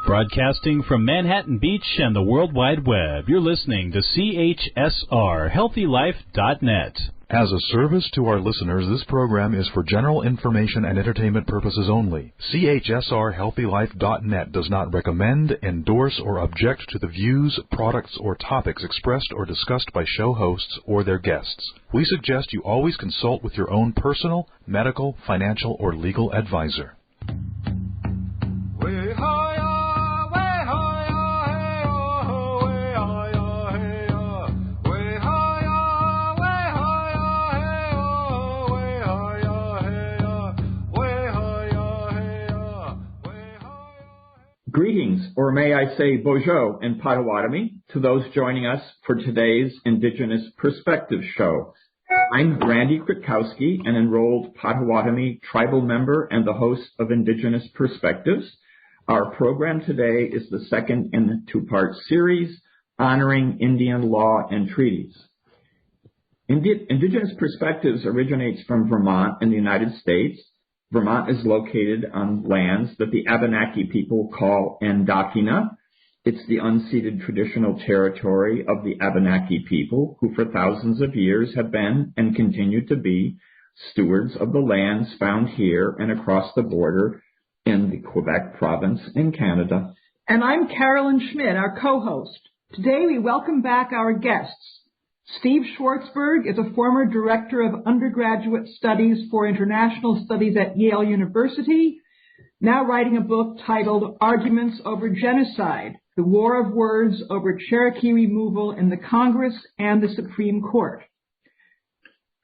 Broadcasting from Manhattan Beach and the World Wide Web, you're listening to CHSR, HealthyLife.net. As a service to our listeners, this program is for general information and entertainment purposes only. CHSR, HealthyLife.net does not recommend, endorse, or object to the views, products, or topics expressed or discussed by show hosts or their guests. We suggest you always consult with your own personal, medical, financial, or legal advisor. Greetings, or may I say bonjour in Potawatomi, to those joining us for today's Indigenous Perspectives show. I'm Randy Kwiatkowski, an enrolled Potawatomi tribal member and the host of Indigenous Perspectives. Our program today is the second in the two-part series, Honoring Indian Law and Treaties. Indigenous Perspectives originates from Vermont in the United States. Vermont is located on lands that the Abenaki people call Endakina. It's the unceded traditional territory of the Abenaki people, who for thousands of years have been and continue to be stewards of the lands found here and across the border in the Quebec province in Canada. And I'm Carolyn Schmidt, our co-host. Today we welcome back our guests. Steve Schwartzberg is a former Director of Undergraduate Studies for International Studies at Yale University, now writing a book titled Arguments Over Genocide, The War of Words Over Cherokee Removal in the Congress and the Supreme Court.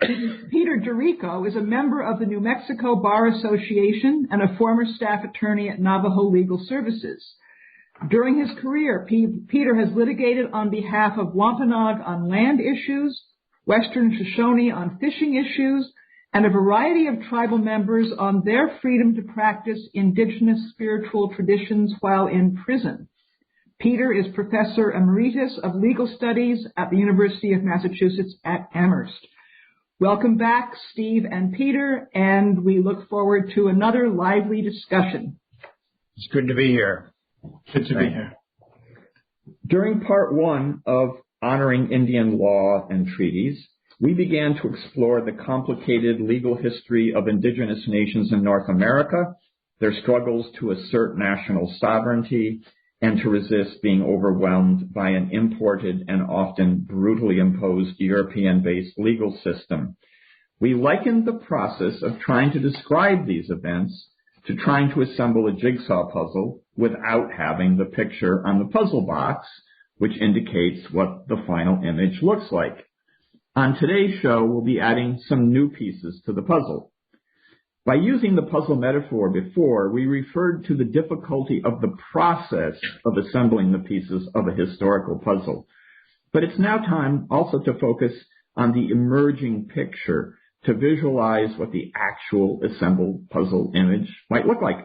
Peter Dorico is a member of the New Mexico Bar Association and a former staff attorney at Navajo Legal Services. During his career, Peter has litigated on behalf of Wampanoag on land issues, Western Shoshone on fishing issues, and a variety of tribal members on their freedom to practice indigenous spiritual traditions while in prison. Peter is Professor Emeritus of Legal Studies at the University of Massachusetts at Amherst. Welcome back, Steve and Peter, and we look forward to another lively discussion. It's good to be here. Good to be here. During part one of Honoring Indian Law and Treaties, we began to explore the complicated legal history of indigenous nations in North America, their struggles to assert national sovereignty, and to resist being overwhelmed by an imported and often brutally imposed European-based legal system. We likened the process of trying to describe these events to trying to assemble a jigsaw puzzle without having the picture on the puzzle box, which indicates what the final image looks like. On today's show, we'll be adding some new pieces to the puzzle. By using the puzzle metaphor before, we referred to the difficulty of the process of assembling the pieces of a historical puzzle. But it's now time also to focus on the emerging picture, to visualize what the actual assembled puzzle image might look like.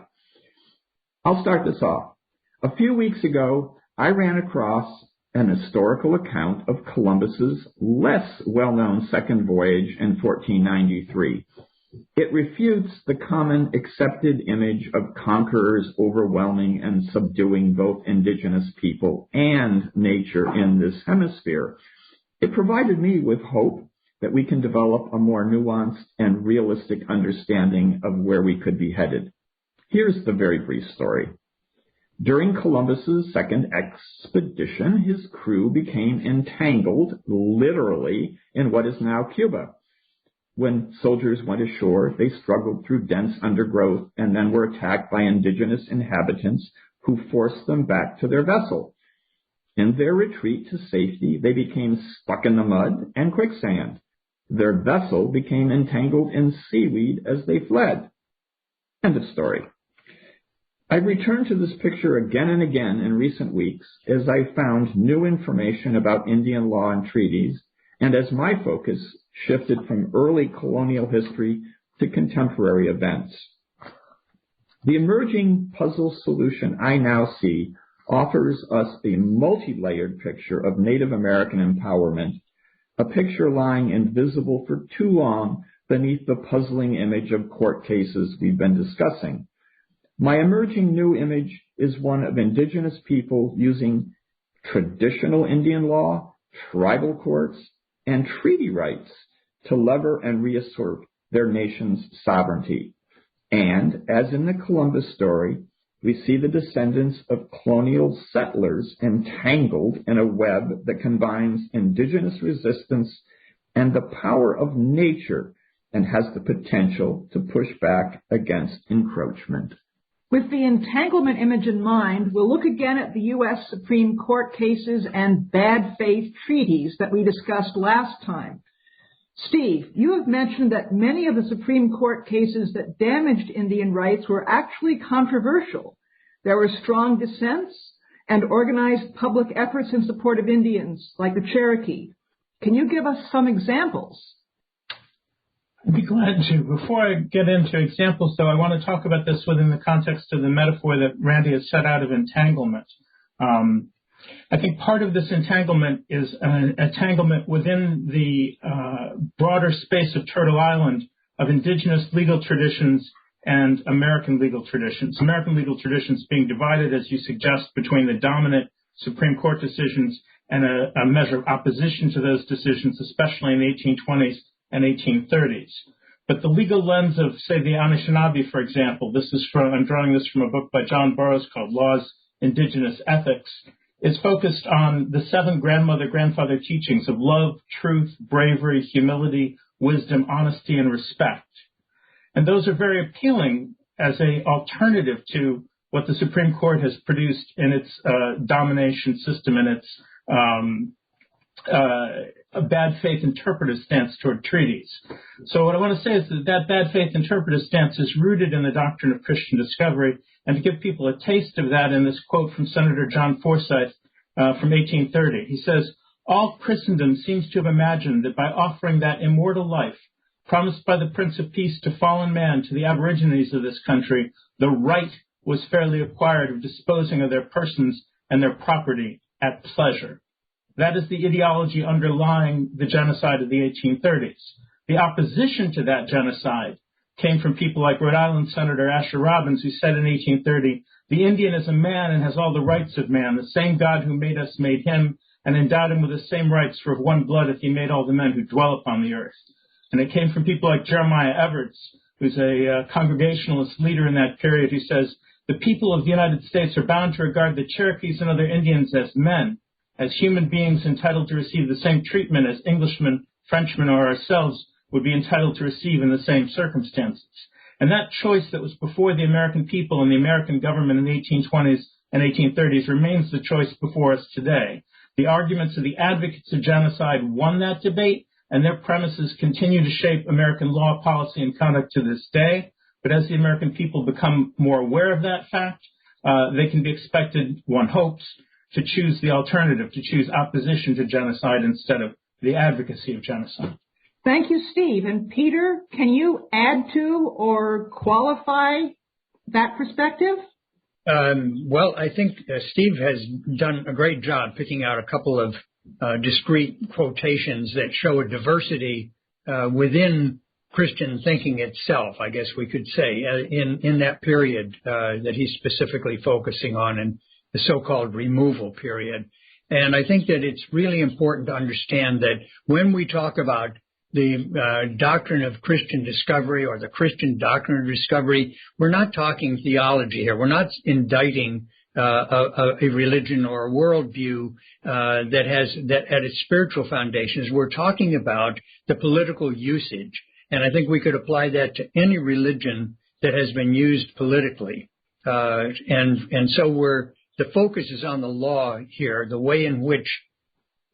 I'll start this off. A few weeks ago, I ran across an historical account of Columbus's less well-known second voyage in 1493. It refutes the common accepted image of conquerors overwhelming and subduing both indigenous people and nature in this hemisphere. It provided me with hope that we can develop a more nuanced and realistic understanding of where we could be headed. Here's the very brief story. During Columbus's second expedition, his crew became entangled, literally, in what is now Cuba. When soldiers went ashore, they struggled through dense undergrowth and then were attacked by indigenous inhabitants who forced them back to their vessel. In their retreat to safety, they became stuck in the mud and quicksand. Their vessel became entangled in seaweed as they fled. End of story. I've returned to this picture again and again in recent weeks as I found new information about Indian law and treaties, and as my focus shifted from early colonial history to contemporary events. The emerging puzzle solution I now see offers us a multi-layered picture of Native American empowerment, a picture lying invisible for too long beneath the puzzling image of court cases we've been discussing. My emerging new image is one of indigenous people using traditional Indian law, tribal courts, and treaty rights to lever and reassert their nation's sovereignty. And, as in the Columbus story, we see the descendants of colonial settlers entangled in a web that combines indigenous resistance and the power of nature and has the potential to push back against encroachment. With the entanglement image in mind, we'll look again at the U.S. Supreme Court cases and bad faith treaties that we discussed last time. Steve, you have mentioned that many of the Supreme Court cases that damaged Indian rights were actually controversial. There were strong dissents and organized public efforts in support of Indians, like the Cherokee. Can you give us some examples? I'd be glad to. Before I get into examples, though, I want to talk about this within the context of the metaphor that Randy has set out of entanglement. I think part of this entanglement is an entanglement within the broader space of Turtle Island of indigenous legal traditions and American legal traditions. American legal traditions being divided, as you suggest, between the dominant Supreme Court decisions and a measure of opposition to those decisions, especially in the 1820s and 1830s. But the legal lens of, say, the Anishinaabe, for example, I'm drawing this from a book by John Burroughs called Laws, Indigenous Ethics, is focused on the 7 grandmother-grandfather teachings of love, truth, bravery, humility, wisdom, honesty, and respect. And those are very appealing as an alternative to what the Supreme Court has produced in its domination system and its a bad faith interpretive stance toward treaties. So what I want to say is that bad faith interpretive stance is rooted in the doctrine of Christian discovery, and to give people a taste of that in this quote from Senator John Forsyth from 1830. He says, "All Christendom seems to have imagined that by offering that immortal life promised by the Prince of Peace to fallen man to the aborigines of this country, the right was fairly acquired of disposing of their persons and their property at pleasure." That is the ideology underlying the genocide of the 1830s. The opposition to that genocide came from people like Rhode Island Senator Asher Robbins, who said in 1830, "The Indian is a man and has all the rights of man. The same God who made us made him and endowed him with the same rights, for of one blood hath he made all the men who dwell upon the earth." And it came from people like Jeremiah Everts, who's a Congregationalist leader in that period, who says, "The people of the United States are bound to regard the Cherokees and other Indians as men, as human beings entitled to receive the same treatment as Englishmen, Frenchmen, or ourselves would be entitled to receive in the same circumstances." And that choice that was before the American people and the American government in the 1820s and 1830s remains the choice before us today. The arguments of the advocates of genocide won that debate, and their premises continue to shape American law, policy, and conduct to this day. But as the American people become more aware of that fact, they can be expected, one hopes, to choose the alternative, to choose opposition to genocide instead of the advocacy of genocide. Thank you, Steve. And Peter, can you add to or qualify that perspective? Well, I think Steve has done a great job picking out a couple of discrete quotations that show a diversity within Christian thinking itself, I guess we could say, in that period that he's specifically focusing on, and the so-called removal period. And I think that it's really important to understand that when we talk about the doctrine of Christian discovery or the Christian doctrine of discovery, we're not talking theology here. We're not indicting a religion or a worldview that at its spiritual foundations. We're talking about the political usage. And I think we could apply that to any religion that has been used politically. And so the focus is on the law here, the way in which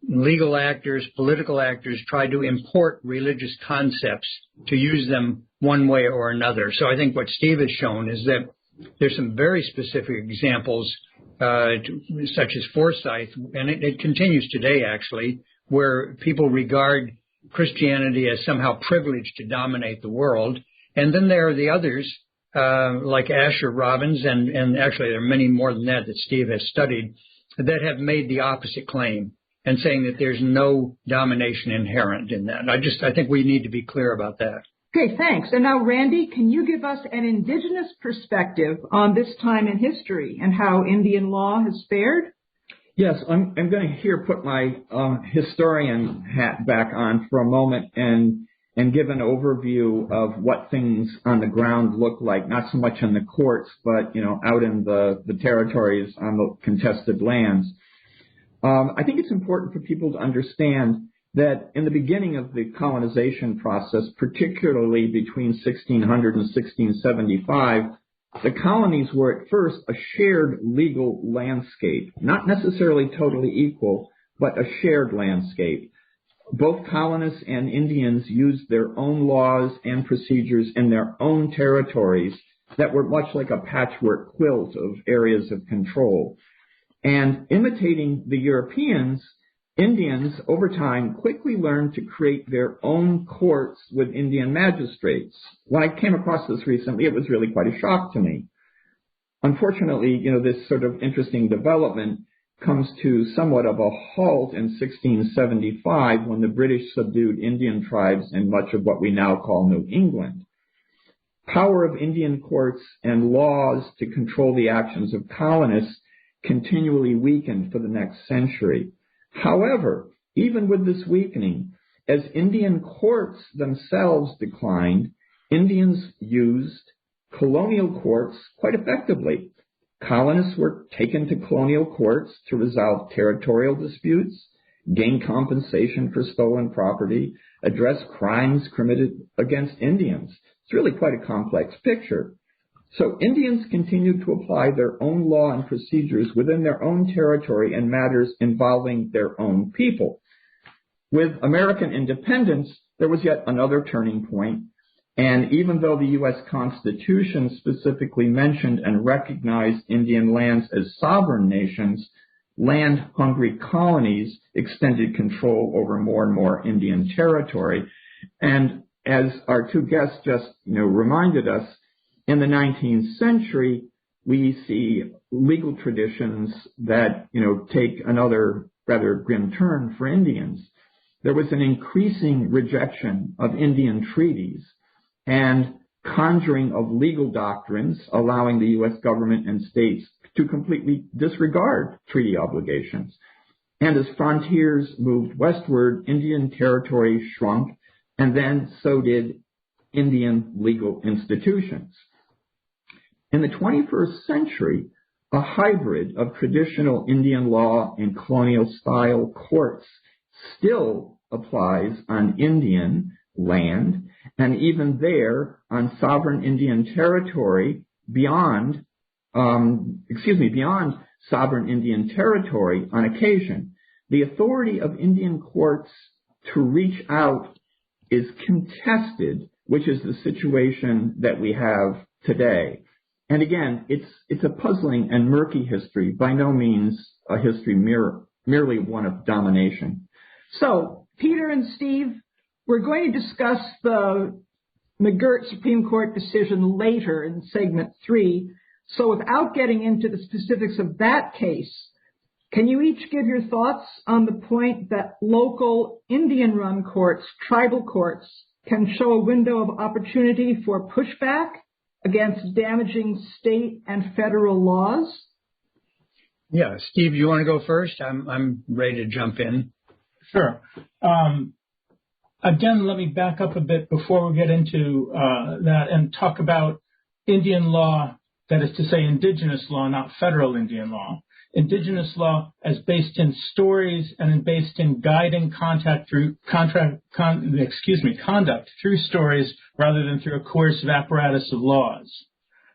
legal actors, political actors try to import religious concepts to use them one way or another. So I think what Steve has shown is that there's some very specific examples, such as Forsyth, and it continues today, actually, where people regard Christianity as somehow privileged to dominate the world. And then there are the others, like Asher Robbins, and actually there are many more than that Steve has studied, that have made the opposite claim and saying that there's no domination inherent in that. I think we need to be clear about that. Okay, thanks. And now, Randy, can you give us an Indigenous perspective on this time in history and how Indian law has fared? Yes, I'm going to here put my historian hat back on for a moment and give an overview of what things on the ground look like, not so much in the courts, but, out in the territories on the contested lands. I think it's important for people to understand that in the beginning of the colonization process, particularly between 1600 and 1675, the colonies were at first a shared legal landscape, not necessarily totally equal, but a shared landscape. Both colonists and Indians used their own laws and procedures in their own territories that were much like a patchwork quilt of areas of control. And imitating the Europeans, Indians, over time, quickly learned to create their own courts with Indian magistrates. When I came across this recently, it was really quite a shock to me. Unfortunately, this sort of interesting development comes to somewhat of a halt in 1675 when the British subdued Indian tribes in much of what we now call New England. Power of Indian courts and laws to control the actions of colonists continually weakened for the next century. However, even with this weakening, as Indian courts themselves declined, Indians used colonial courts quite effectively. Colonists were taken to colonial courts to resolve territorial disputes, gain compensation for stolen property, address crimes committed against Indians. It's really quite a complex picture. So Indians continued to apply their own law and procedures within their own territory in matters involving their own people. With American independence, there was yet another turning point. And even though the U.S. Constitution specifically mentioned and recognized Indian lands as sovereign nations, land-hungry colonies extended control over more and more Indian territory. And as our two guests just reminded us, in the 19th century, we see legal traditions that take another rather grim turn for Indians. There was an increasing rejection of Indian treaties and conjuring of legal doctrines allowing the U.S. government and states to completely disregard treaty obligations. And as frontiers moved westward, Indian territory shrunk, and then so did Indian legal institutions. In the 21st century, a hybrid of traditional Indian law and colonial-style courts still applies on Indian land, and even there on sovereign Indian territory beyond sovereign Indian territory on occasion. The authority of Indian courts to reach out is contested, which is the situation that we have today. And again, it's a puzzling and murky history, by no means a history merely one of domination. So, Peter and Steve, we're going to discuss the McGirt Supreme Court decision later in segment 3. So without getting into the specifics of that case, can you each give your thoughts on the point that local Indian-run courts, tribal courts, can show a window of opportunity for pushback against damaging state and federal laws? Yeah, Steve, you want to go first? I'm ready to jump in. Sure. Again, let me back up a bit before we get into that and talk about Indian law, that is to say Indigenous law, not federal Indian law. Indigenous law as based in stories and based in guiding conduct through stories rather than through a coercive apparatus of laws.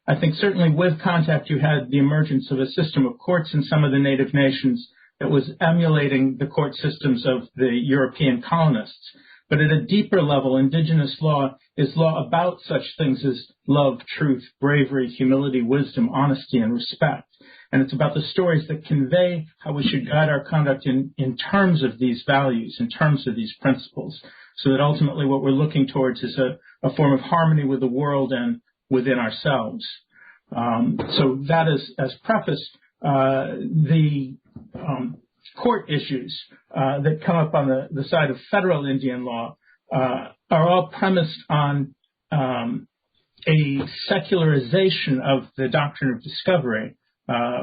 I think certainly with contact you had the emergence of a system of courts in some of the native nations that was emulating the court systems of the European colonists. But at a deeper level, Indigenous law is law about such things as love, truth, bravery, humility, wisdom, honesty, and respect. And it's about the stories that convey how we should guide our conduct in terms of these values, in terms of these principles, so that ultimately what we're looking towards is a form of harmony with the world and within ourselves. So that is, as preface, the court issues that come up on the side of federal Indian law are all premised on a secularization of the doctrine of discovery,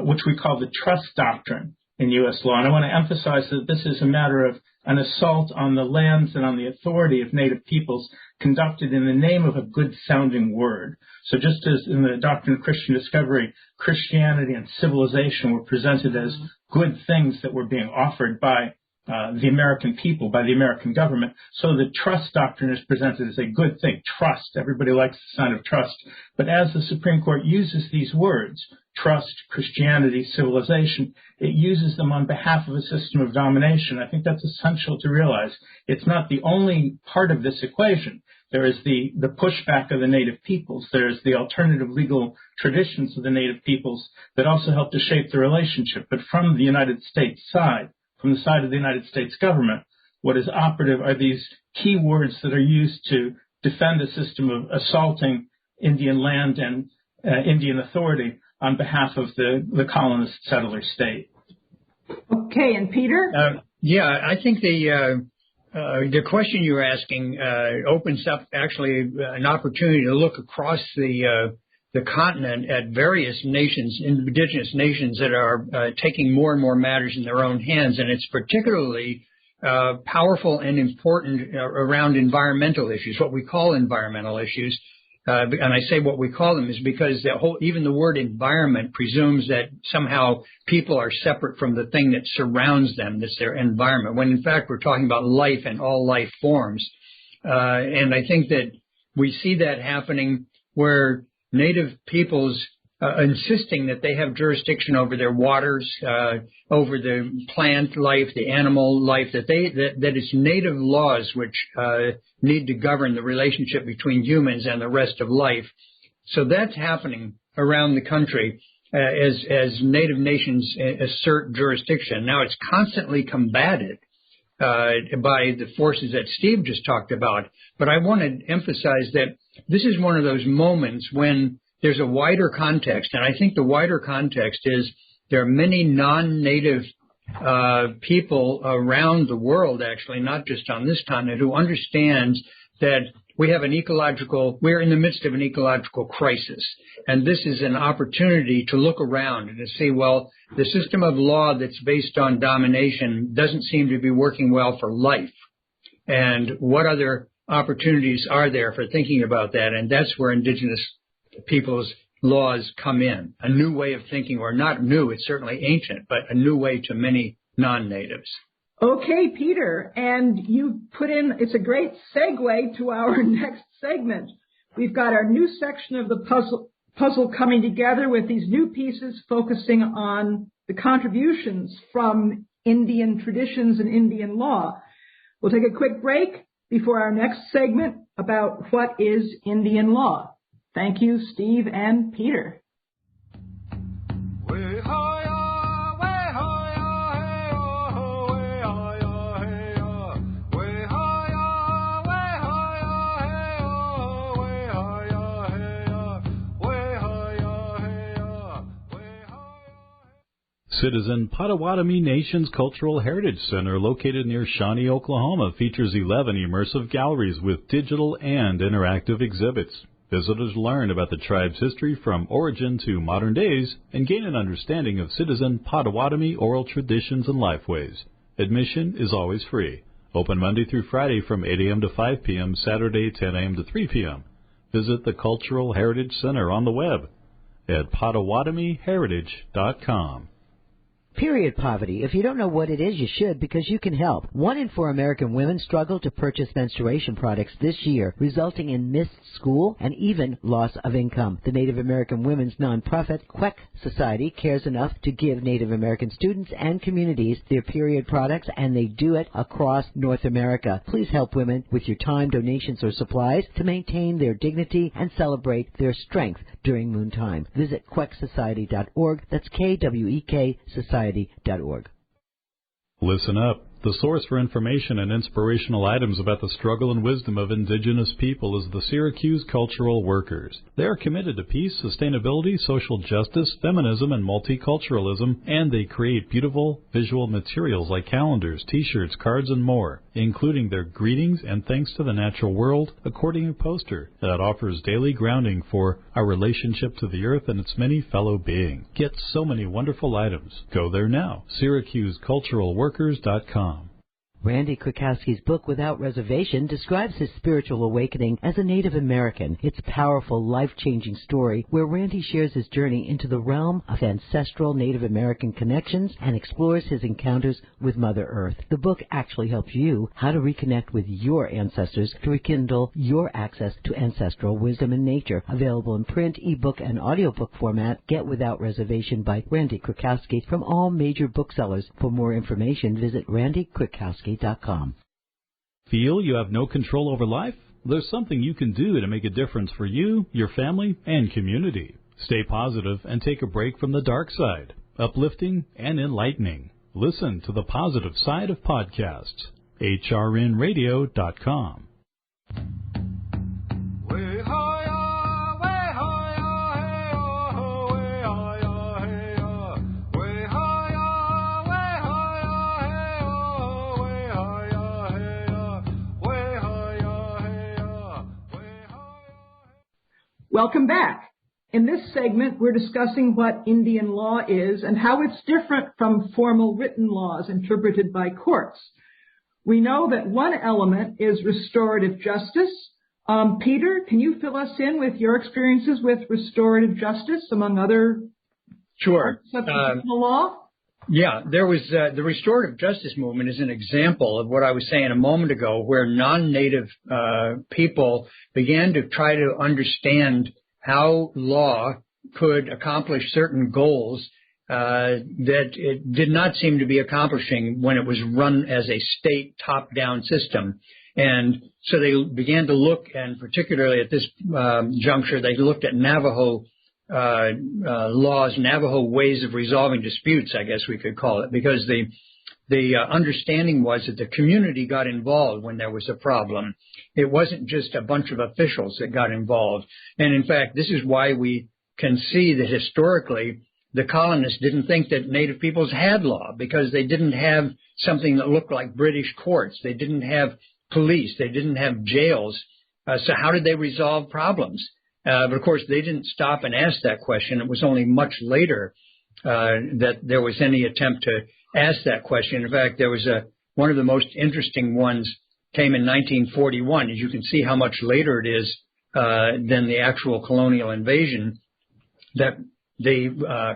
which we call the trust doctrine in U.S. law. And I want to emphasize that this is a matter of an assault on the lands and on the authority of Native peoples conducted in the name of a good-sounding word. So just as in the doctrine of Christian discovery, Christianity and civilization were presented as good things that were being offered by the American people, by the American government, so the trust doctrine is presented as a good thing. Trust. Everybody likes the sound of trust. But as the Supreme Court uses these words, trust, Christianity, civilization, it uses them on behalf of a system of domination. I think that's essential to realize. It's not the only part of this equation. There is the pushback of the Native peoples. There's the alternative legal traditions of the Native peoples that also help to shape the relationship. But from the United States side, from the side of the United States government, what is operative are these key words that are used to defend a system of assaulting Indian land and Indian authority on behalf of the colonist settler state. Okay, and Peter? I think the question you're asking opens up actually an opportunity to look across the continent at various nations, indigenous nations that are taking more and more matters in their own hands, and it's particularly powerful and important around environmental issues, what we call environmental issues. And I say what we call them is because even the word environment presumes that somehow people are separate from the thing that surrounds them, that's their environment, when in fact we're talking about life and all life forms. And I think that we see that happening where Native peoples insisting that they have jurisdiction over their waters, over the plant life, the animal life, that it's Native laws which need to govern the relationship between humans and the rest of life. So that's happening around the country as Native nations assert jurisdiction. Now it's constantly combated by the forces that Steve just talked about. But I want to emphasize that this is one of those moments when there's a wider context, and I think the wider context is there are many non-Native people around the world, actually, not just on this continent, who understands that we're in the midst of an ecological crisis, and this is an opportunity to look around and to see, well, the system of law that's based on domination doesn't seem to be working well for life, and what other opportunities are there for thinking about that? And that's where indigenous people's laws come in, a new way of thinking, or not new, it's certainly ancient, but a new way to many non-natives. Okay, Peter, and you put in, it's a great segue to our next segment. We've got our new section of the puzzle coming together with these new pieces focusing on the contributions from Indian traditions and Indian law. We'll take a quick break before our next segment about what is Indian law. Thank you, Steve and Peter. Citizen Potawatomi Nation's Cultural Heritage Center, located near Shawnee, Oklahoma, features 11 immersive galleries with digital and interactive exhibits. Visitors learn about the tribe's history from origin to modern days and gain an understanding of Citizen Potawatomi oral traditions and lifeways. Admission is always free. Open Monday through Friday from 8 a.m. to 5 p.m., Saturday 10 a.m. to 3 p.m. Visit the Cultural Heritage Center on the web at PotawatomiHeritage.com. Period poverty. If you don't know what it is, you should, because you can help. 1 in 4 American women struggle to purchase menstruation products this year, resulting in missed school and even loss of income. The Native American women's nonprofit, Queck Society, cares enough to give Native American students and communities their period products, and they do it across North America. Please help women with your time, donations, or supplies to maintain their dignity and celebrate their strength during Moontime. Visit quecksociety.org. That's Kwek Society.org. Listen up. The source for information and inspirational items about the struggle and wisdom of indigenous people is the Syracuse Cultural Workers. They are committed to peace, sustainability, social justice, feminism, and multiculturalism, and they create beautiful visual materials like calendars, T-shirts, cards, and more. including their greetings and thanks to the natural world, accordion poster that offers daily grounding for our relationship to the earth and its many fellow beings. Get so many wonderful items. Go there now. SyracuseCulturalWorkers.com. Randy Krakowski's book, Without Reservation, describes his spiritual awakening as a Native American. It's a powerful, life-changing story where Randy shares his journey into the realm of ancestral Native American connections and explores his encounters with Mother Earth. The book actually helps you how to reconnect with your ancestors to rekindle your access to ancestral wisdom and nature. Available in print, ebook, and audiobook format. Get Without Reservation by Randy Krakowski from all major booksellers. For more information, visit randykrakowski.com. Feel you have no control over life? There's something you can do to make a difference for you, your family, and community. Stay positive and take a break from the dark side. Uplifting and enlightening. Listen to the positive side of podcasts. hrnradio.com. Welcome back. In this segment, we're discussing what Indian law is and how it's different from formal written laws interpreted by courts. We know that one element is restorative justice. Peter, can you fill us in with your experiences with restorative justice, among other parts of criminal law? Yeah, there was the restorative justice movement is an example of what I was saying a moment ago, where non-native people began to try to understand how law could accomplish certain goals that it did not seem to be accomplishing when it was run as a state top-down system. And so they began to look, and particularly at this juncture, they looked at Navajo laws, Navajo ways of resolving disputes, I guess we could call it, because the understanding was that the community got involved when there was a problem. It wasn't just a bunch of officials that got involved. And in fact, this is why we can see that historically the colonists didn't think that Native peoples had law, because they didn't have something that looked like British courts. They didn't have police. They didn't have jails. So how did they resolve problems? But of course, they didn't stop and ask that question. It was only much later that there was any attempt to ask that question. In fact, there was one of the most interesting ones came in 1941. As you can see how much later it is than the actual colonial invasion, that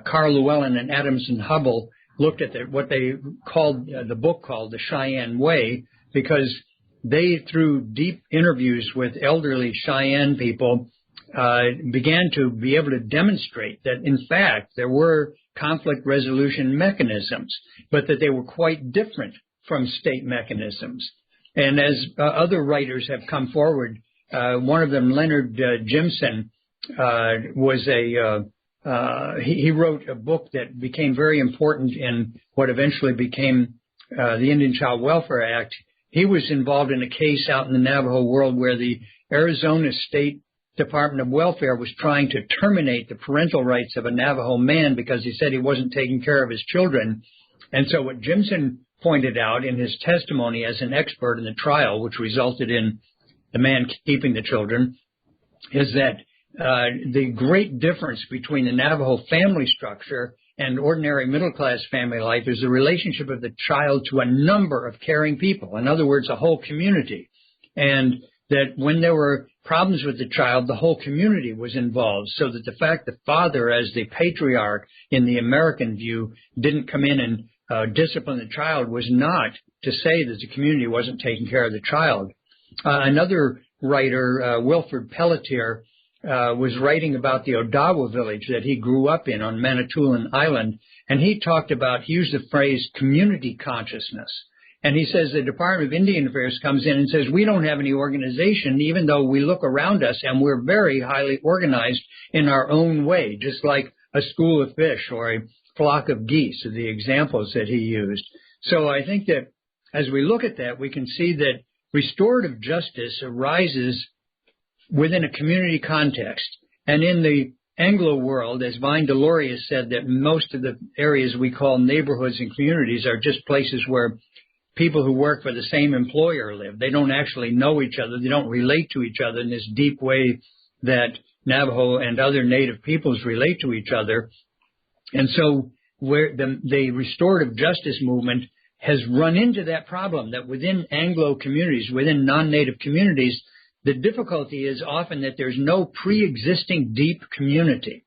Carl Llewellyn and Adamson Hubbell looked at what they called, the book called The Cheyenne Way, because they, through deep interviews with elderly Cheyenne people, began to be able to demonstrate that, in fact, there were conflict resolution mechanisms, but that they were quite different from state mechanisms. And as other writers have come forward, one of them, Leonard Jimson, he wrote a book that became very important in what eventually became the Indian Child Welfare Act. He was involved in a case out in the Navajo world where the Arizona State Department of Welfare was trying to terminate the parental rights of a Navajo man because he said he wasn't taking care of his children. And so what Jimson pointed out in his testimony as an expert in the trial, which resulted in the man keeping the children, is that the great difference between the Navajo family structure and ordinary middle-class family life is the relationship of the child to a number of caring people. In other words, a whole community. And that when there were problems with the child, the whole community was involved, so that the fact that father, as the patriarch in the American view, didn't come in and discipline the child was not to say that the community wasn't taking care of the child. Another writer, Wilford Pelletier, was writing about the Odawa village that he grew up in on Manitoulin Island, and he used the phrase community consciousness. And he says the Department of Indian Affairs comes in and says, we don't have any organization, even though we look around us and we're very highly organized in our own way, just like a school of fish or a flock of geese are the examples that he used. So I think that as we look at that, we can see that restorative justice arises within a community context. And in the Anglo world, as Vine Deloria said, that most of the areas we call neighborhoods and communities are just places where people who work for the same employer live. They don't actually know each other. They don't relate to each other in this deep way that Navajo and other native peoples relate to each other. And so where the restorative justice movement has run into that problem, that within Anglo communities, within non-native communities, the difficulty is often that there's no pre-existing deep community.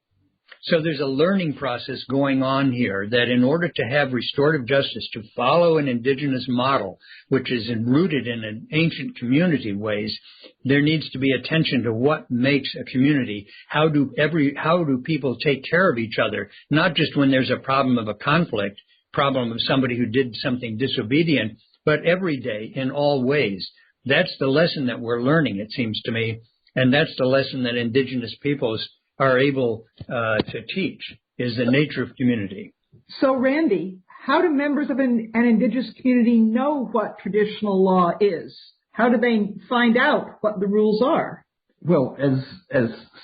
So there's a learning process going on here that in order to have restorative justice, to follow an indigenous model, which is rooted in an ancient community ways, there needs to be attention to what makes a community. How do people take care of each other? Not just when there's a problem of a conflict, problem of somebody who did something disobedient, but every day in all ways. That's the lesson that we're learning, it seems to me, and that's the lesson that indigenous peoples are able to teach, is the nature of community. So, Randy, how do members of an indigenous community know what traditional law is? How do they find out what the rules are? Well, as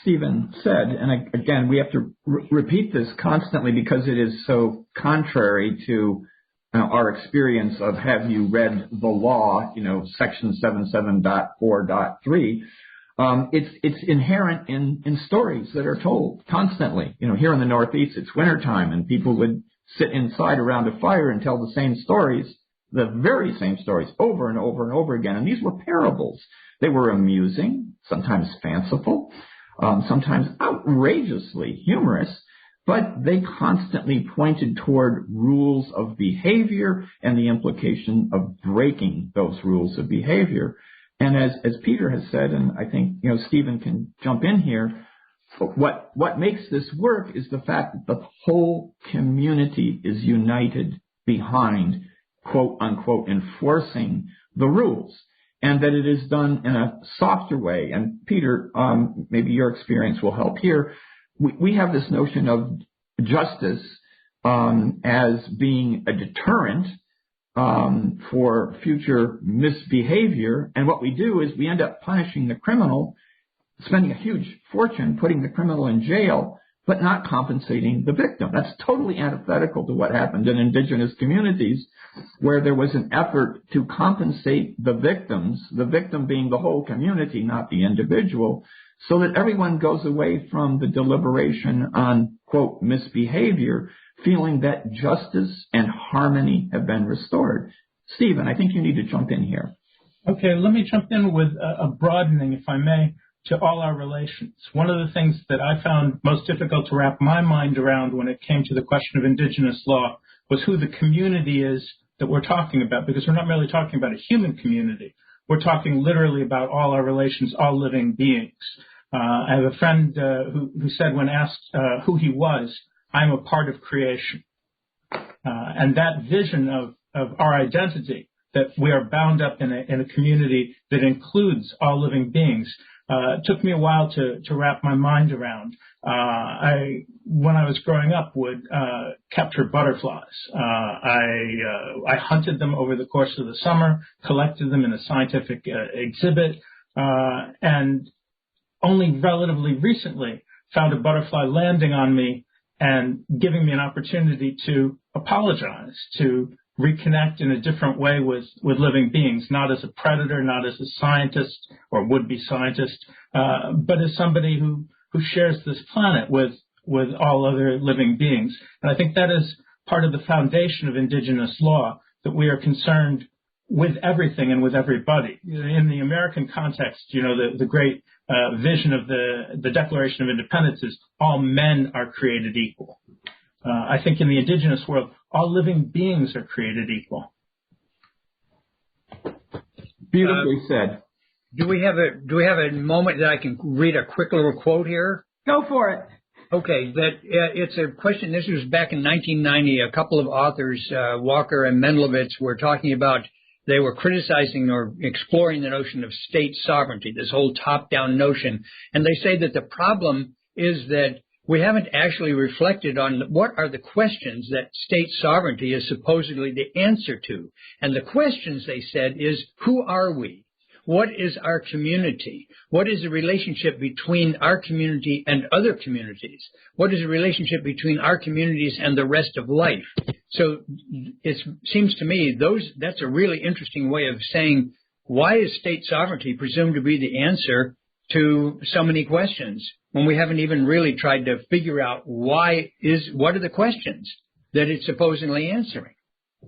Stephen said, and again, we have to repeat this constantly because it is so contrary to our experience of have you read the law, section 77.4.3. It's inherent in stories that are told constantly. Here in the Northeast, it's wintertime, and people would sit inside around a fire and tell the same stories, the very same stories, over and over and over again. And these were parables. They were amusing, sometimes fanciful, sometimes outrageously humorous, but they constantly pointed toward rules of behavior and the implication of breaking those rules of behavior. And as Peter has said, and I think, Stephen can jump in here, what makes this work is the fact that the whole community is united behind, quote unquote, enforcing the rules, and that it is done in a softer way. And Peter, maybe your experience will help here. We have this notion of justice as being a deterrent for future misbehavior. And what we do is we end up punishing the criminal, spending a huge fortune putting the criminal in jail, but not compensating the victim. That's totally antithetical to what happened in indigenous communities, where there was an effort to compensate the victims, the victim being the whole community, not the individual, so that everyone goes away from the deliberation on, quote, misbehavior, feeling that justice and harmony have been restored. Stephen, I think you need to jump in here. Okay, let me jump in with a broadening, if I may, to all our relations. One of the things that I found most difficult to wrap my mind around when it came to the question of indigenous law was who the community is that we're talking about, because we're not merely talking about a human community. We're talking literally about all our relations, all living beings. I have a friend who said when asked who he was, I'm a part of creation. And that vision of our identity, that we are bound up in a community that includes all living beings, took me a while to wrap my mind around. When I was growing up, would capture butterflies. I hunted them over the course of the summer, collected them in a scientific exhibit, and only relatively recently found a butterfly landing on me and giving me an opportunity to apologize, to reconnect in a different way with living beings, not as a predator, not as a scientist or would-be scientist, but as somebody who shares this planet with all other living beings. And I think that is part of the foundation of indigenous law, that we are concerned with everything and with everybody. In the American context, the great vision of the Declaration of Independence is all men are created equal. I think in the indigenous world, all living beings are created equal. Beautifully said. Do we have a moment that I can read a quick little quote here? Go for it. Okay, it's a question. This was back in 1990. A couple of authors, Walker and Mendelowitz, were talking about. They were criticizing or exploring the notion of state sovereignty, this whole top-down notion. And they say that the problem is that we haven't actually reflected on what are the questions that state sovereignty is supposedly the answer to. And the questions, they said, is who are we? What is our community? What is the relationship between our community and other communities? What is the relationship between our communities and the rest of life? So it seems to me that's a really interesting way of saying, why is state sovereignty presumed to be the answer to so many questions when we haven't even really tried to figure out what are the questions that it's supposedly answering?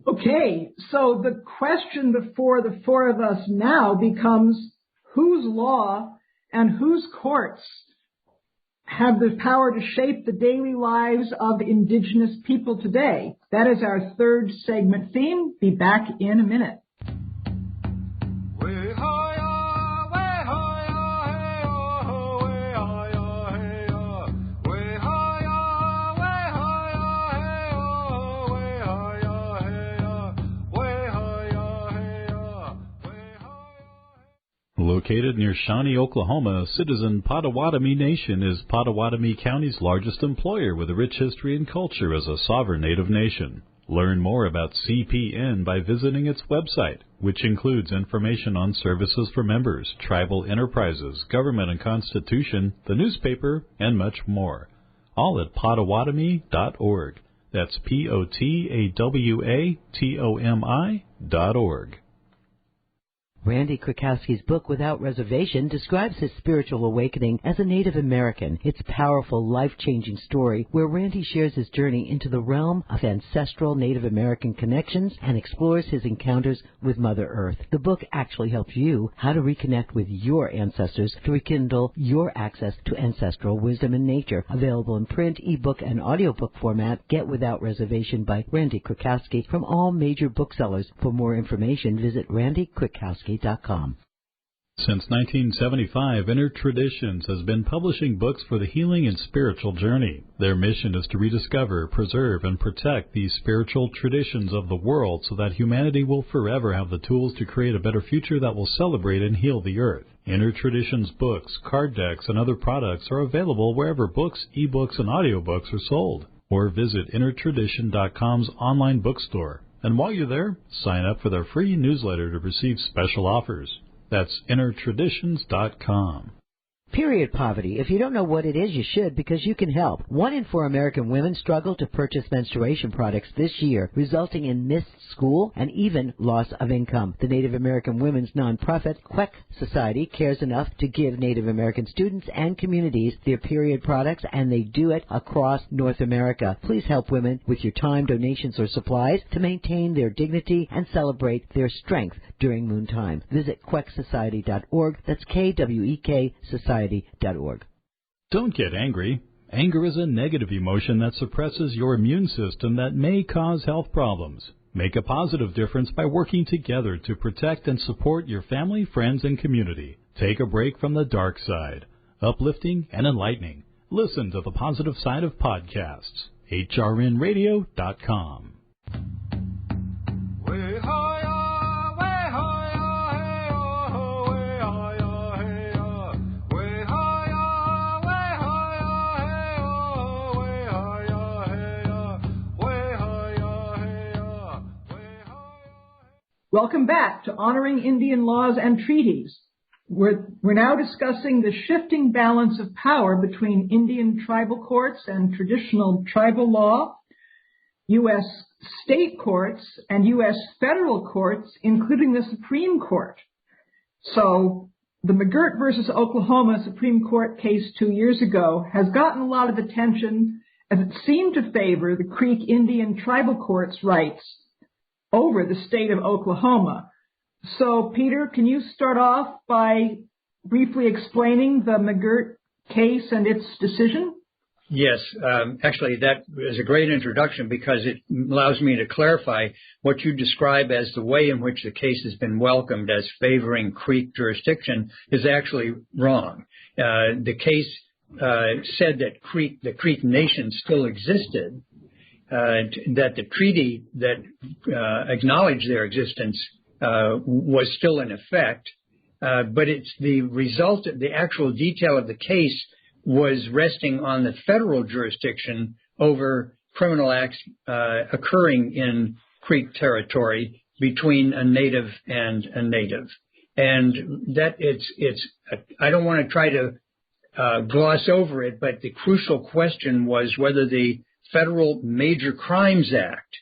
Okay, so the question before the four of us now becomes, whose law and whose courts have the power to shape the daily lives of Indigenous people today? That is our third segment theme. Be back in a minute. Located near Shawnee, Oklahoma, Citizen Potawatomi Nation is Potawatomi County's largest employer with a rich history and culture as a sovereign Native nation. Learn more about CPN by visiting its website, which includes information on services for members, tribal enterprises, government and constitution, the newspaper, and much more. All at Potawatomi.org. That's Potawatomi.org. Randy Krakowski's book, Without Reservation, describes his spiritual awakening as a Native American. It's a powerful, life-changing story where Randy shares his journey into the realm of ancestral Native American connections and explores his encounters with Mother Earth. The book actually helps you how to reconnect with your ancestors to rekindle your access to ancestral wisdom and nature. Available in print, ebook, and audiobook format, Get Without Reservation by Randy Krakowski from all major booksellers. For more information, visit randykrakowski.com. Since 1975, Inner Traditions has been publishing books for the healing and spiritual journey. Their mission is to rediscover, preserve, and protect these spiritual traditions of the world so that humanity will forever have the tools to create a better future that will celebrate and heal the earth. Inner Traditions books, card decks, and other products are available wherever books, ebooks, and audiobooks are sold. Or visit InnerTradition.com's online bookstore. And while you're there, sign up for their free newsletter to receive special offers. That's InnerTraditions.com. Period poverty. If you don't know what it is, you should, because you can help. 1 in 4 American women struggle to purchase menstruation products this year, resulting in missed school and even loss of income. The Native American women's nonprofit, Queck Society, cares enough to give Native American students and communities their period products, and they do it across North America. Please help women with your time, donations, or supplies to maintain their dignity and celebrate their strength during moon time. Visit quecksociety.org. That's Kwek Society.org. Don't get angry. Anger is a negative emotion that suppresses your immune system that may cause health problems. Make a positive difference by working together to protect and support your family, friends, and community. Take a break from the dark side. Uplifting and enlightening. Listen to the positive side of podcasts. HRNradio.com. Welcome back to Honoring Indian Laws and Treaties. We're now discussing the shifting balance of power between Indian tribal courts and traditional tribal law, U.S. state courts, and U.S. federal courts, including the Supreme Court. So the McGirt versus Oklahoma Supreme Court case 2 years ago has gotten a lot of attention as it seemed to favor the Creek Indian tribal court's rights over the state of Oklahoma. So, Peter, can you start off by briefly explaining the McGirt case and its decision? Yes, actually, that is a great introduction because it allows me to clarify what you describe as the way in which the case has been welcomed as favoring Creek jurisdiction is actually wrong. The case said that the Creek Nation still existed, that the treaty that acknowledged their existence was still in effect, but it's the result, the actual detail of the case was resting on the federal jurisdiction over criminal acts occurring in Creek territory between a native and a native. And that I don't want to try to gloss over it, but the crucial question was whether the Federal Major Crimes Act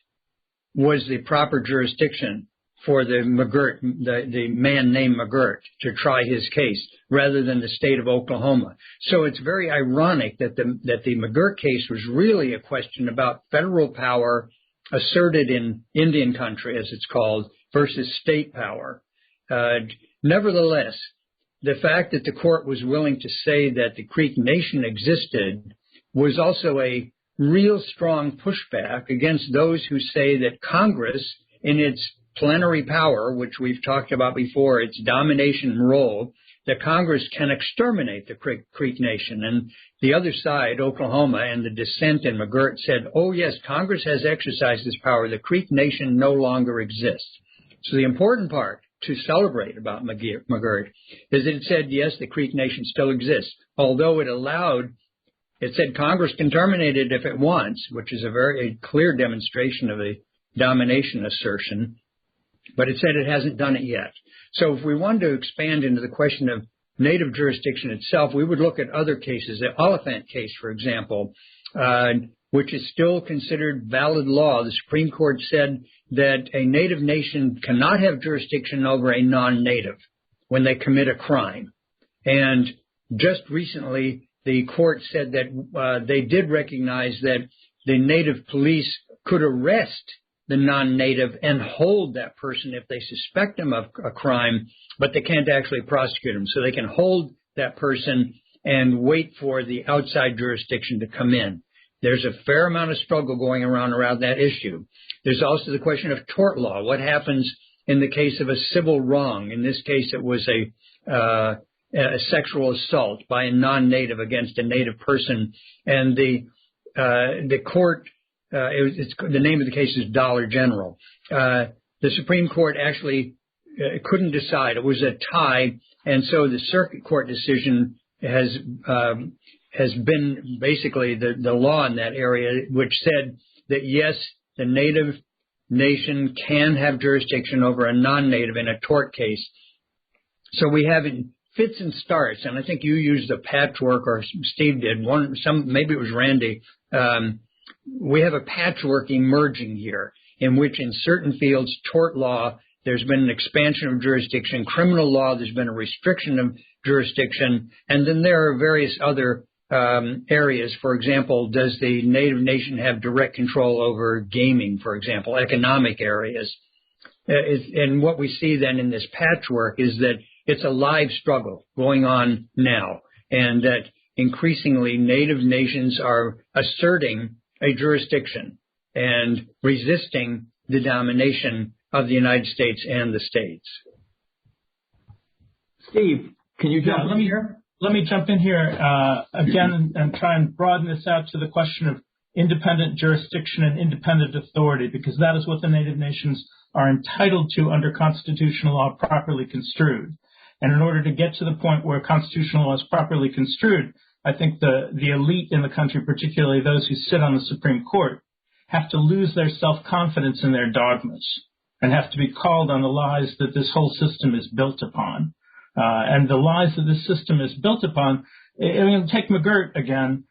was the proper jurisdiction for the McGirt, the man named McGirt, to try his case rather than the state of Oklahoma. So it's very ironic that the McGirt case was really a question about federal power asserted in Indian country, as it's called, versus state power. Nevertheless, the fact that the court was willing to say that the Creek Nation existed was also a real strong pushback against those who say that Congress, in its plenary power, which we've talked about before, its domination role, that Congress can exterminate the Creek Nation. And the other side, Oklahoma, and the dissent in McGirt said, oh, yes, Congress has exercised this power. The Creek Nation no longer exists. So the important part to celebrate about McGirt is that it said, yes, the Creek Nation still exists, although it said Congress can terminate it if it wants, which is a very clear demonstration of a domination assertion. But it said it hasn't done it yet. So if we wanted to expand into the question of native jurisdiction itself, we would look at other cases. The Oliphant case, for example, which is still considered valid law. The Supreme Court said that a native nation cannot have jurisdiction over a non-native when they commit a crime. And just recently, the court said that they did recognize that the native police could arrest the non-native and hold that person if they suspect him of a crime, but they can't actually prosecute him. So they can hold that person and wait for the outside jurisdiction to come in. There's a fair amount of struggle going around that issue. There's also the question of tort law. What happens in the case of a civil wrong? In this case, it was a sexual assault by a non-native against a native person, and the court. The name of the case is Dollar General. The Supreme Court actually couldn't decide. It was a tie, and so the circuit court decision has been basically the law in that area, which said that, yes, the native nation can have jurisdiction over a non-native in a tort case. So we have it fits and starts, and I think you used a patchwork, or Steve did, maybe it was Randy. We have a patchwork emerging here in which in certain fields, tort law, there's been an expansion of jurisdiction. Criminal law, there's been a restriction of jurisdiction. And then there are various other areas. For example, does the native nation have direct control over gaming, for example, economic areas? And what we see then in this patchwork is that it's a live struggle going on now, and that increasingly native nations are asserting a jurisdiction and resisting the domination of the United States and the states. Steve, can you jump in here? Let me jump in here again and try and broaden this out to the question of independent jurisdiction and independent authority, because that is what the native nations are entitled to under constitutional law properly construed. And in order to get to the point where constitutional law is properly construed, I think the elite in the country, particularly those who sit on the Supreme Court, have to lose their self-confidence in their dogmas and have to be called on the lies that this whole system is built upon. And the lies that this system is built upon, I mean, take McGirt again.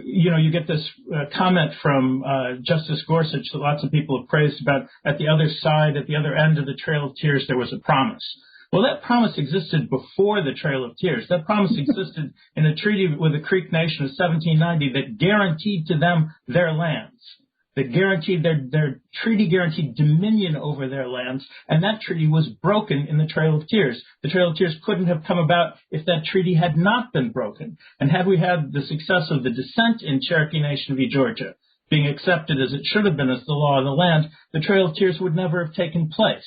You get this comment from Justice Gorsuch that lots of people have praised about at the other side, at the other end of the Trail of Tears, there was a promise. Well, that promise existed before the Trail of Tears. That promise existed in a treaty with the Creek Nation of 1790 that guaranteed to them their lands, that guaranteed their treaty guaranteed dominion over their lands, and that treaty was broken in the Trail of Tears. The Trail of Tears couldn't have come about if that treaty had not been broken. And had we had the success of the dissent in Cherokee Nation v. Georgia being accepted as it should have been as the law of the land, the Trail of Tears would never have taken place.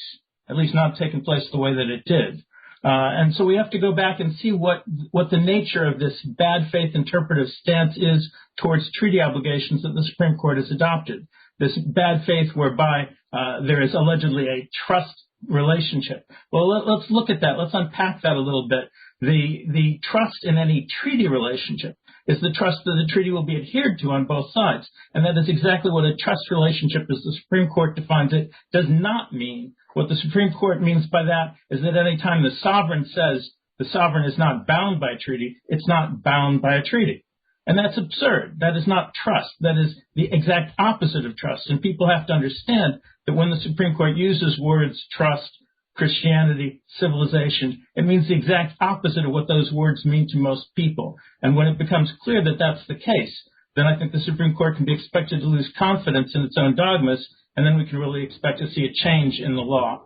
At least not taken place the way that it did. And so we have to go back and see what the nature of this bad faith interpretive stance is towards treaty obligations that the Supreme Court has adopted. This bad faith whereby there is allegedly a trust relationship. Well, let's look at that. Let's unpack that a little bit. The trust in any treaty relationship is the trust that the treaty will be adhered to on both sides. And that is exactly what a trust relationship, as the Supreme Court defines it, does not mean. What the Supreme Court means by that is that any time the sovereign says the sovereign is not bound by a treaty, it's not bound by a treaty. And that's absurd. That is not trust. That is the exact opposite of trust. And people have to understand that when the Supreme Court uses words trust, Christianity, civilization, it means the exact opposite of what those words mean to most people. And when it becomes clear that that's the case, then I think the Supreme Court can be expected to lose confidence in its own dogmas, and then we can really expect to see a change in the law.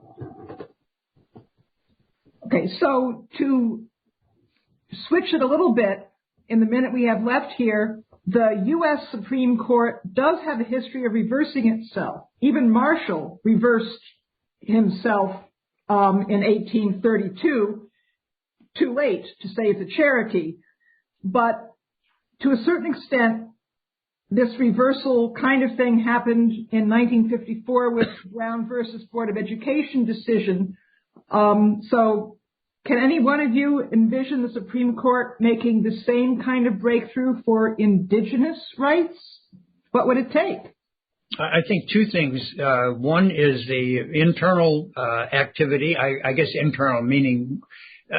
Okay, so to switch it a little bit, in the minute we have left here, the U.S. Supreme Court does have a history of reversing itself. Even Marshall reversed himself in 1832, too late to save the Cherokee. But to a certain extent, this reversal kind of thing happened in 1954 with Brown versus Board of Education decision. So can any one of you envision the Supreme Court making the same kind of breakthrough for indigenous rights? What would it take? I think two things. One is the internal activity. I guess internal meaning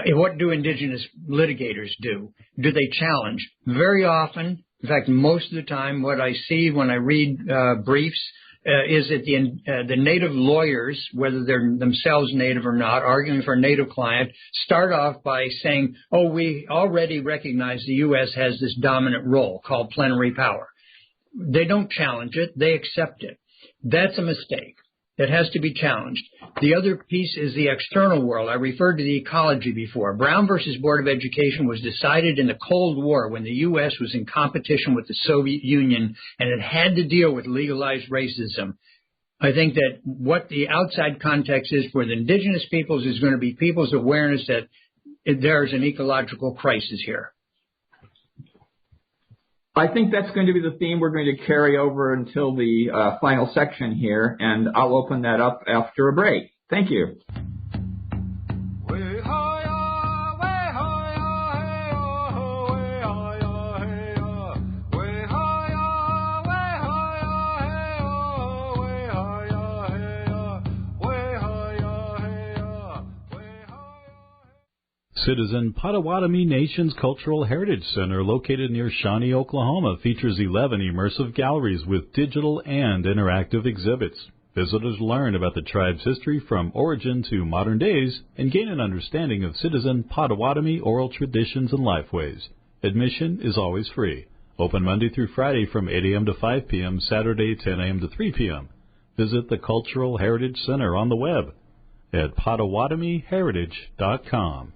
what do indigenous litigators do? Do they challenge? Very often, in fact, most of the time, what I see when I read briefs is that the native lawyers, whether they're themselves native or not, arguing for a native client, start off by saying, oh, we already recognize the U.S. has this dominant role called plenary power. They don't challenge it. They accept it. That's a mistake. That has to be challenged. The other piece is the external world. I referred to the ecology before. Brown versus Board of Education was decided in the Cold War when the U.S. was in competition with the Soviet Union and it had to deal with legalized racism. I think that what the outside context is for the indigenous peoples is going to be people's awareness that there is an ecological crisis here. I think that's going to be the theme we're going to carry over until the final section here, and I'll open that up after a break. Thank you. Citizen Potawatomi Nation's Cultural Heritage Center, located near Shawnee, Oklahoma, features 11 immersive galleries with digital and interactive exhibits. Visitors learn about the tribe's history from origin to modern days and gain an understanding of citizen Potawatomi oral traditions and lifeways. Admission is always free. Open Monday through Friday from 8 a.m. to 5 p.m., Saturday 10 a.m. to 3 p.m. Visit the Cultural Heritage Center on the web at PotawatomiHeritage.com.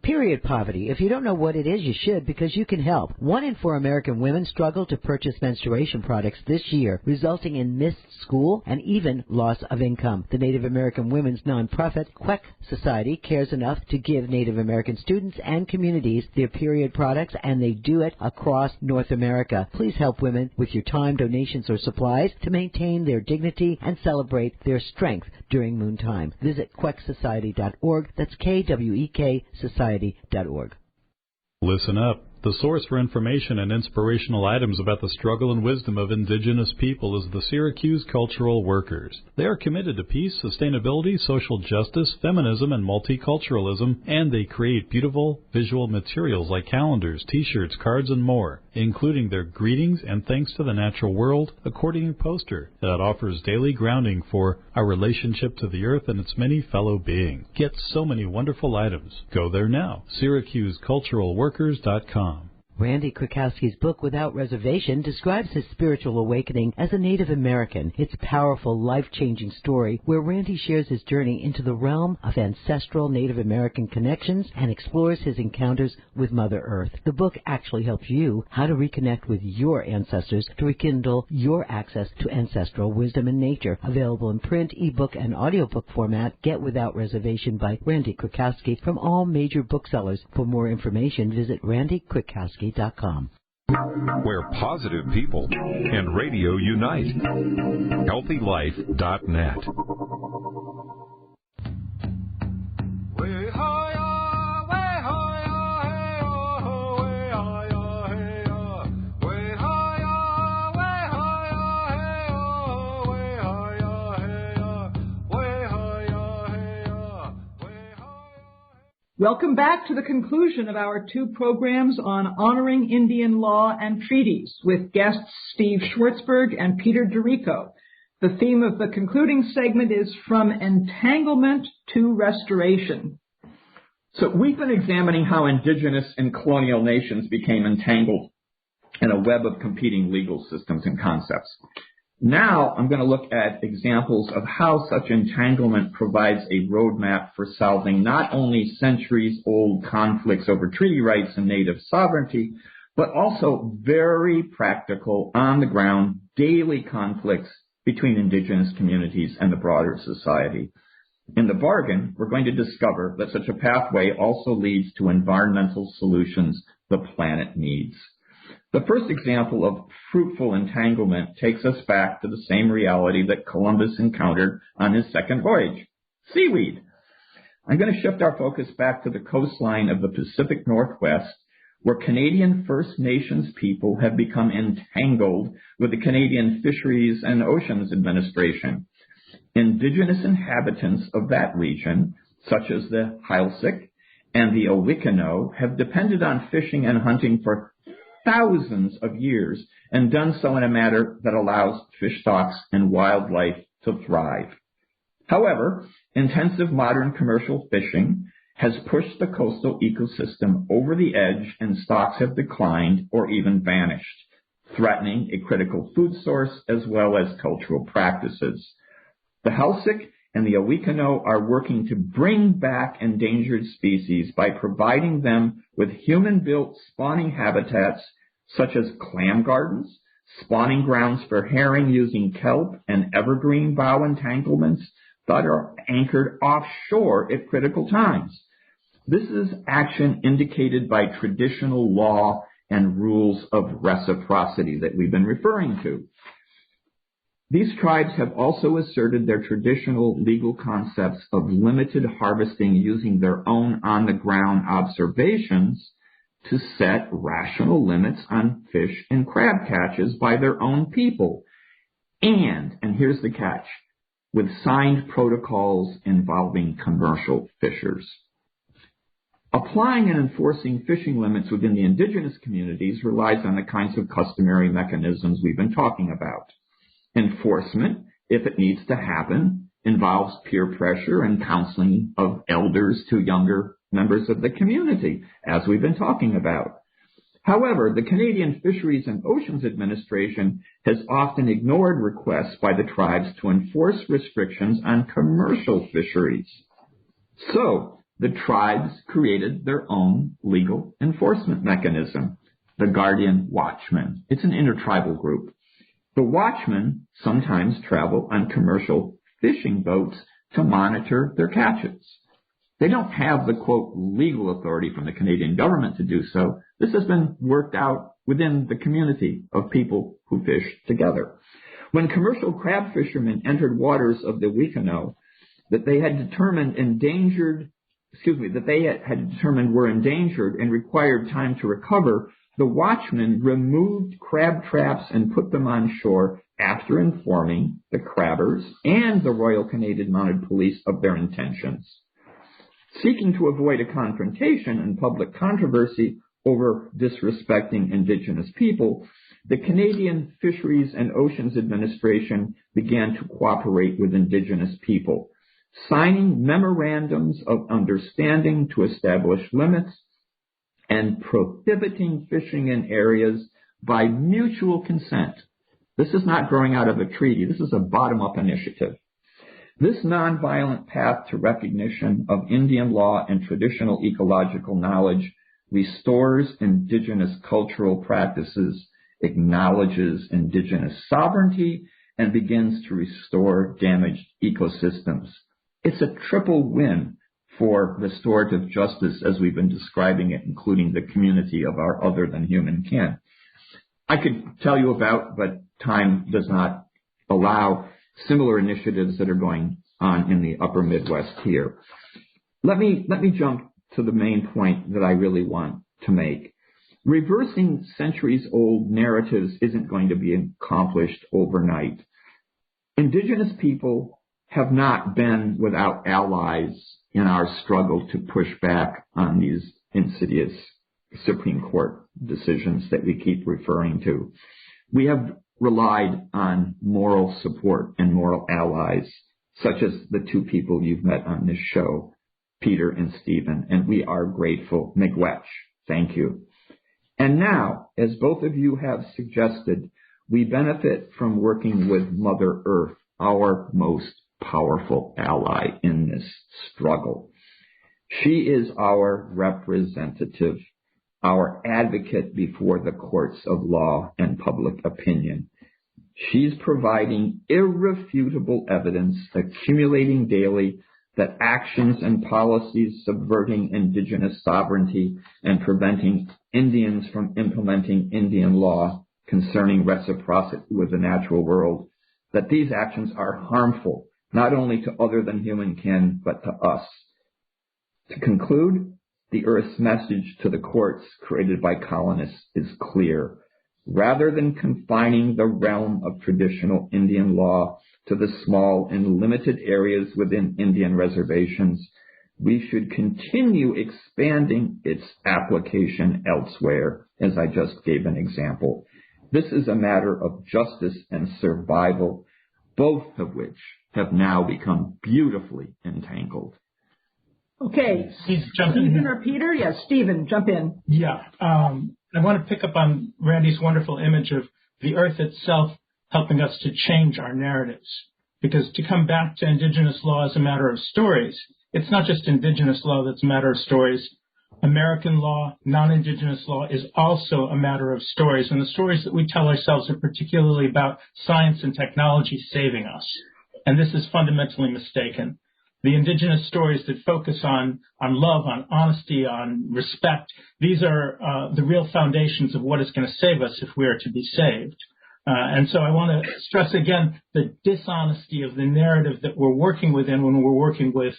Period poverty. If you don't know what it is, you should, because you can help. 1 in 4 American women struggle to purchase menstruation products this year, resulting in missed school and even loss of income. The Native American women's nonprofit, Queck Society, cares enough to give Native American students and communities their period products, and they do it across North America. Please help women with your time, donations, or supplies to maintain their dignity and celebrate their strength during moon time. Visit quecksociety.org. That's Kwek Society.org. Listen up. The source for information and inspirational items about the struggle and wisdom of indigenous people is the Syracuse Cultural Workers. They are committed to peace, sustainability, social justice, feminism, and multiculturalism, and they create beautiful visual materials like calendars, t-shirts, cards, and more, including their Greetings and Thanks to the Natural World accordion poster that offers daily grounding for our relationship to the earth and its many fellow beings. Get so many wonderful items. Go there now. SyracuseCulturalWorkers.com. Randy Krakowski's book, Without Reservation, describes his spiritual awakening as a Native American. It's a powerful, life-changing story where Randy shares his journey into the realm of ancestral Native American connections and explores his encounters with Mother Earth. The book actually helps you how to reconnect with your ancestors to rekindle your access to ancestral wisdom and nature. Available in print, ebook, and audiobook format, Get Without Reservation by Randy Krakowski from all major booksellers. For more information, visit randykrakowski.com. Where positive people and radio unite. HealthyLife.net. Welcome back to the conclusion of our two programs on honoring Indian law and treaties with guests Steve Schwartzberg and Peter Dorico. The theme of the concluding segment is From Entanglement to Restoration. So we've been examining how indigenous and colonial nations became entangled in a web of competing legal systems and concepts. Now I'm going to look at examples of how such entanglement provides a roadmap for solving not only centuries-old conflicts over treaty rights and native sovereignty, but also very practical, on-the-ground, daily conflicts between indigenous communities and the broader society. In the bargain, we're going to discover that such a pathway also leads to environmental solutions the planet needs. The first example of fruitful entanglement takes us back to the same reality that Columbus encountered on his second voyage, seaweed. I'm going to shift our focus back to the coastline of the Pacific Northwest, where Canadian First Nations people have become entangled with the Canadian Fisheries and Oceans Administration. Indigenous inhabitants of that region, such as the Heiltsuk and the Owikano, have depended on fishing and hunting for thousands of years and done so in a manner that allows fish stocks and wildlife to thrive. However, intensive modern commercial fishing has pushed the coastal ecosystem over the edge and stocks have declined or even vanished, threatening a critical food source as well as cultural practices. The Heiltsuk and the Owikano are working to bring back endangered species by providing them with human-built spawning habitats such as clam gardens, spawning grounds for herring using kelp and evergreen bough entanglements that are anchored offshore at critical times. This is action indicated by traditional law and rules of reciprocity that we've been referring to. These tribes have also asserted their traditional legal concepts of limited harvesting using their own on-the-ground observations to set rational limits on fish and crab catches by their own people. And here's the catch, with signed protocols involving commercial fishers. Applying and enforcing fishing limits within the indigenous communities relies on the kinds of customary mechanisms we've been talking about. Enforcement, if it needs to happen, involves peer pressure and counseling of elders to younger members of the community, as we've been talking about. However, the Canadian Fisheries and Oceans Administration has often ignored requests by the tribes to enforce restrictions on commercial fisheries. So, the tribes created their own legal enforcement mechanism, the Guardian Watchmen. It's an intertribal group. The watchmen sometimes travel on commercial fishing boats to monitor their catches. They don't have the, quote, legal authority from the Canadian government to do so. This has been worked out within the community of people who fish together. When commercial crab fishermen entered waters of the Owikano that they had determined were endangered and required time to recover, the watchmen removed crab traps and put them on shore after informing the crabbers and the Royal Canadian Mounted Police of their intentions. Seeking to avoid a confrontation and public controversy over disrespecting Indigenous people, the Canadian Fisheries and Oceans Administration began to cooperate with Indigenous people, signing memorandums of understanding to establish limits and prohibiting fishing in areas by mutual consent. This is not growing out of a treaty. This is a bottom-up initiative. This nonviolent path to recognition of Indian law and traditional ecological knowledge restores Indigenous cultural practices, acknowledges Indigenous sovereignty, and begins to restore damaged ecosystems. It's a triple win for restorative justice as we've been describing it, including the community of our other than human kin. I could tell you about, but time does not allow, similar initiatives that are going on in the upper Midwest here. Let me jump to the main point that I really want to make. Reversing centuries-old narratives isn't going to be accomplished overnight. Indigenous people have not been without allies in our struggle to push back on these insidious Supreme Court decisions that we keep referring to. We have relied on moral support and moral allies, such as the two people you've met on this show, Peter and Stephen, and we are grateful. Miigwech, thank you. And now, as both of you have suggested, we benefit from working with Mother Earth, our most powerful ally in this struggle. She is our representative, our advocate before the courts of law and public opinion. She's providing irrefutable evidence, accumulating daily, that actions and policies subverting indigenous sovereignty and preventing Indians from implementing Indian law concerning reciprocity with the natural world, that these actions are harmful, not only to other than human kin, but to us. To conclude, the Earth's message to the courts created by colonists is clear. Rather than confining the realm of traditional Indian law to the small and limited areas within Indian reservations, we should continue expanding its application elsewhere, as I just gave an example. This is a matter of justice and survival, both of which have now become beautifully entangled. Okay, Stephen or Peter? Yes, Stephen, jump in. Yeah, I want to pick up on Randy's wonderful image of the Earth itself helping us to change our narratives. Because to come back to Indigenous law as a matter of stories, it's not just Indigenous law that's a matter of stories. American law, non-Indigenous law is also a matter of stories. And the stories that we tell ourselves are particularly about science and technology saving us. And this is fundamentally mistaken. The Indigenous stories that focus on love, on honesty, on respect, these are the real foundations of what is going to save us if we are to be saved. And so I want to stress again the dishonesty of the narrative that we're working within when we're working with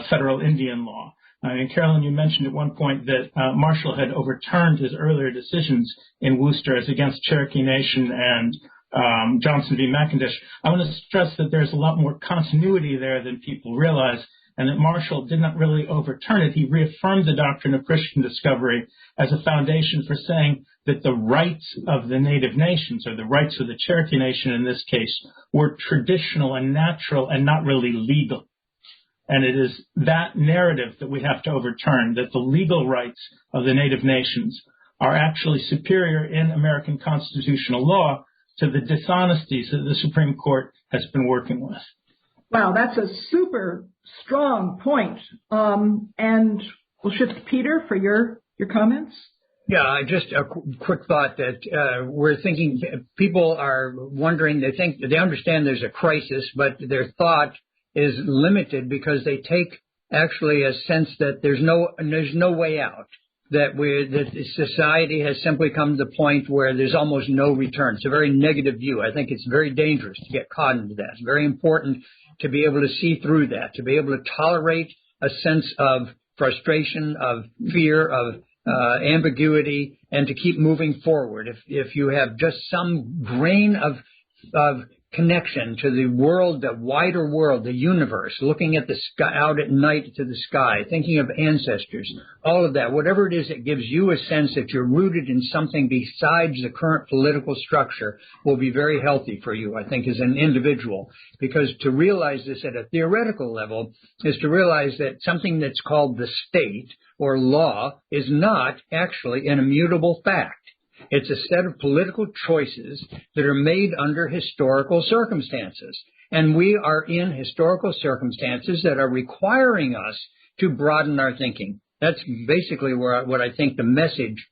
federal Indian law. And Carolyn, you mentioned at one point that Marshall had overturned his earlier decisions in Worcester as against Cherokee Nation and Johnson v. McIndish. I want to stress that there's a lot more continuity there than people realize, and that Marshall did not really overturn it. He reaffirmed the doctrine of Christian discovery as a foundation for saying that the rights of the native nations, or the rights of the Cherokee Nation in this case, were traditional and natural and not really legal. And it is that narrative that we have to overturn, that the legal rights of the native nations are actually superior in American constitutional law to the dishonesties that the Supreme Court has been working with. Wow, that's a super strong point. And we'll shift to Peter for your comments. Yeah, just a quick thought that we're thinking, people are wondering, they understand there's a crisis, but their thought is limited because they take actually a sense that there's no way out. That society has simply come to the point where there's almost no return. It's a very negative view. I think it's very dangerous to get caught into that. It's very important to be able to see through that, to be able to tolerate a sense of frustration, of fear, of ambiguity, and to keep moving forward. If you have just some grain of connection to the world, the wider world, the universe, looking at the sky, out at night to the sky, thinking of ancestors, all of that, whatever it is that gives you a sense that you're rooted in something besides the current political structure will be very healthy for you, I think, as an individual. Because to realize this at a theoretical level is to realize that something that's called the state or law is not actually an immutable fact. It's a set of political choices that are made under historical circumstances. And we are in historical circumstances that are requiring us to broaden our thinking. That's basically what I think the message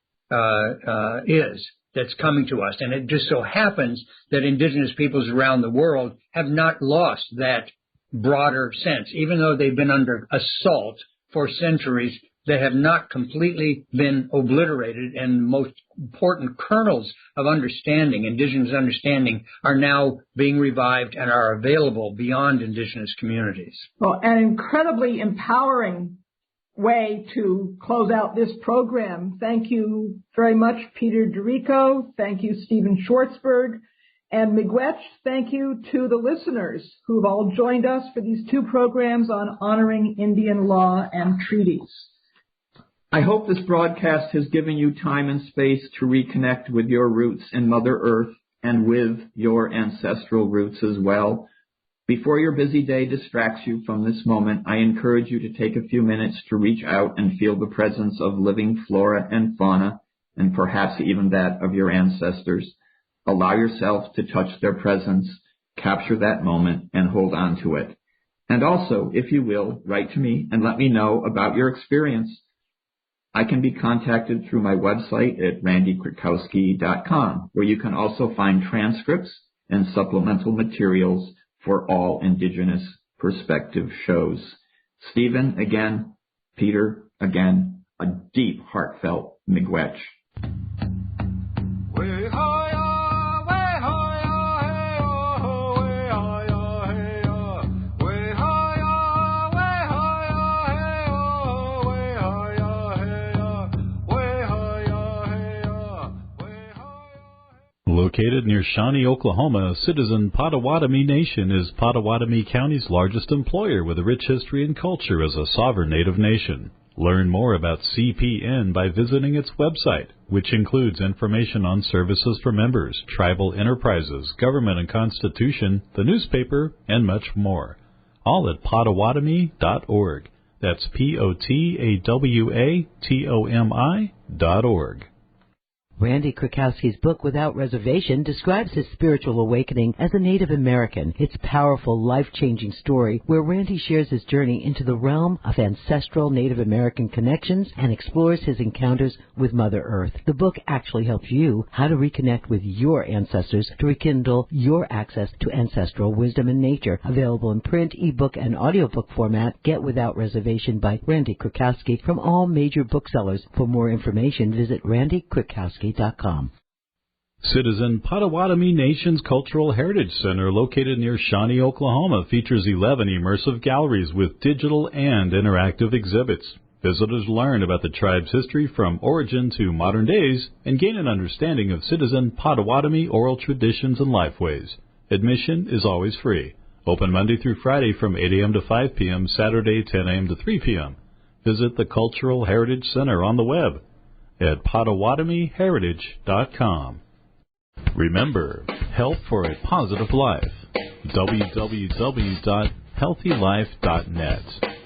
is that's coming to us. And it just so happens that indigenous peoples around the world have not lost that broader sense. Even though they've been under assault for centuries, they have not completely been obliterated, and most important kernels of understanding, indigenous understanding, are now being revived and are available beyond indigenous communities. Well, an incredibly empowering way to close out this program. Thank you very much, Peter Dorico. Thank you, Stephen Schwartzberg. And miigwech, thank you to the listeners who've all joined us for these two programs on honoring Indian law and treaties. I hope this broadcast has given you time and space to reconnect with your roots in Mother Earth and with your ancestral roots as well. Before your busy day distracts you from this moment, I encourage you to take a few minutes to reach out and feel the presence of living flora and fauna, and perhaps even that of your ancestors. Allow yourself to touch their presence, capture that moment, and hold on to it. And also, if you will, write to me and let me know about your experience. I can be contacted through my website at randykrakowski.com, where you can also find transcripts and supplemental materials for all Indigenous perspective shows. Stephen, again, Peter, again, a deep, heartfelt miigwech. Located near Shawnee, Oklahoma, Citizen Potawatomi Nation is Potawatomi County's largest employer with a rich history and culture as a sovereign Native nation. Learn more about CPN by visiting its website, which includes information on services for members, tribal enterprises, government and constitution, the newspaper, and much more. All at Potawatomi.org. That's Potawatomi.org. Randy Krakowski's book, Without Reservation, describes his spiritual awakening as a Native American. It's a powerful, life-changing story where Randy shares his journey into the realm of ancestral Native American connections and explores his encounters with Mother Earth. The book actually helps you how to reconnect with your ancestors to rekindle your access to ancestral wisdom and nature. Available in print, ebook, and audiobook format, Get Without Reservation by Randy Krakowski from all major booksellers. For more information, visit randykrakowski.com. Citizen Potawatomi Nation's Cultural Heritage Center, located near Shawnee, Oklahoma, features 11 immersive galleries with digital and interactive exhibits. Visitors learn about the tribe's history from origin to modern days and gain an understanding of Citizen Potawatomi oral traditions and lifeways. Admission is always free. Open Monday through Friday from 8 a.m. to 5 p.m., Saturday 10 a.m. to 3 p.m. Visit the Cultural Heritage Center on the web at PotawatomiHeritage.com. Remember, Help for a Positive Life. www.healthylife.net.